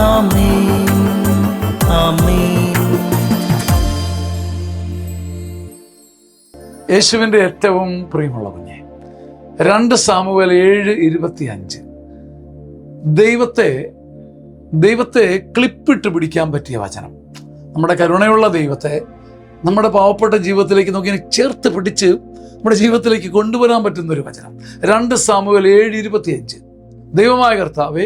ആമേൻ, ആമേൻ. യേശുവിൻ്റെ ഏറ്റവും പ്രിയമുള്ള കുഞ്ഞെ, 2 സാമുവേൽ 7:25 ദൈവത്തെ ക്ലിപ്പിട്ട് പിടിക്കാൻ പറ്റിയ വചനം. നമ്മുടെ കരുണയുള്ള ദൈവത്തെ നമ്മുടെ പാവപ്പെട്ട ജീവിതത്തിലേക്ക് നോക്കി ചേർത്ത് പിടിച്ച് നമ്മുടെ ജീവിതത്തിലേക്ക് കൊണ്ടുവരാൻ പറ്റുന്നൊരു വചനം. 2 സാമുവേൽ 7:25 ദൈവമായ കർത്താവേ,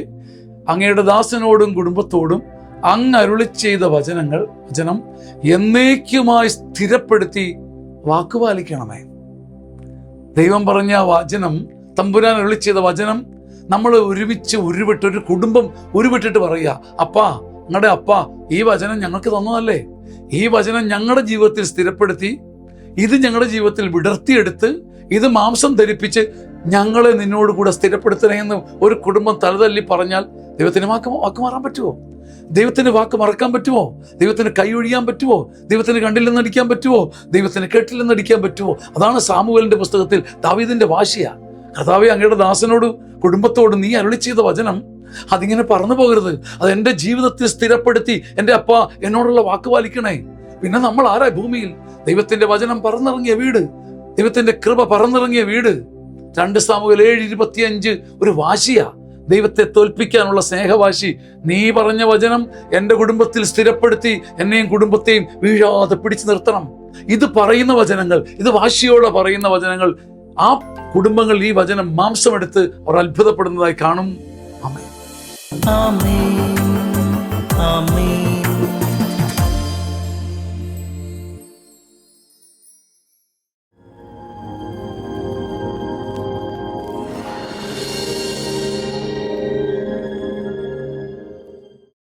അങ്ങയുടെ ദാസനോടും കുടുംബത്തോടും അങ്ങ് അരുളി ചെയ്ത വചനം എന്നേക്കുമായി സ്ഥിരപ്പെടുത്തി വാക്കുപാലിക്കണമേ. ദൈവം പറഞ്ഞ വചനം, തമ്പുരാൻ അരുളി ചെയ്ത വചനം നമ്മൾ ഒരുമിച്ച് ഉരുവിട്ട്, ഒരു കുടുംബം ഉരുവിട്ടിട്ട് പറയുക, അപ്പാ, ഞങ്ങളുടെ അപ്പാ, ഈ വചനം ഞങ്ങൾക്ക് തന്നതല്ലേ, ഈ വചനം ഞങ്ങളുടെ ജീവിതത്തിൽ സ്ഥിരപ്പെടുത്തി, ഇത് ഞങ്ങളുടെ ജീവിതത്തിൽ വിടർത്തിയെടുത്ത്, ഇത് മാംസം ധരിപ്പിച്ച് ഞങ്ങളെ നിന്നോട് കൂടെ സ്ഥിരപ്പെടുത്തണേ എന്ന് ഒരു കുടുംബം തലതല്ലി പറഞ്ഞാൽ ദൈവത്തിന് വാക്ക് മാറാൻ പറ്റുമോ? ദൈവത്തിന് വാക്ക് മറക്കാൻ പറ്റുമോ? ദൈവത്തിന് കൈ ഒഴിയാൻ പറ്റുമോ? ദൈവത്തിന് കണ്ടില്ലെന്ന് അടിക്കാൻ പറ്റുമോ? ദൈവത്തിന് കേട്ടില്ലെന്ന് അടിക്കാൻ പറ്റുമോ? അതാണ് സാമുവേലിന്റെ പുസ്തകത്തിൽ ദാവീദിന്റെ വാശിയാ. കർത്താവേ, അങ്ങയുടെ ദാസനോട് കുടുംബത്തോട് നീ അരുളി ചെയ്ത വചനം അതിങ്ങനെ പറന്നു പോകരുത്, അത് എൻ്റെ ജീവിതത്തിൽ സ്ഥിരപ്പെടുത്തി എൻ്റെ അപ്പ എന്നോടുള്ള വാക്ക് പാലിക്കണേ. പിന്നെ നമ്മൾ ആരാ ഭൂമിയിൽ? ദൈവത്തിന്റെ വചനം പറന്നിറങ്ങിയ വീട്, ദൈവത്തിന്റെ കൃപ പറന്നിറങ്ങിയ വീട്. 2 സാമുവേൽ 7:25 ഒരു വാശിയാ, ദൈവത്തെ തോൽപ്പിക്കാനുള്ള സ്നേഹവാശി. നീ പറഞ്ഞ വചനം എൻ്റെ കുടുംബത്തിൽ സ്ഥിരപ്പെടുത്തി എന്നെയും കുടുംബത്തെയും വീഴാതെ പിടിച്ചു നിർത്തണം. ഇത് പറയുന്ന വചനങ്ങൾ, ഇത് വാശിയോടെ പറയുന്ന വചനങ്ങൾ, ആ കുടുംബങ്ങൾ ഈ വചനം മാംസമെടുത്ത് അവർ അത്ഭുതപ്പെടുന്നതായി കാണും. ആമേൻ, ആമേൻ, ആമേൻ.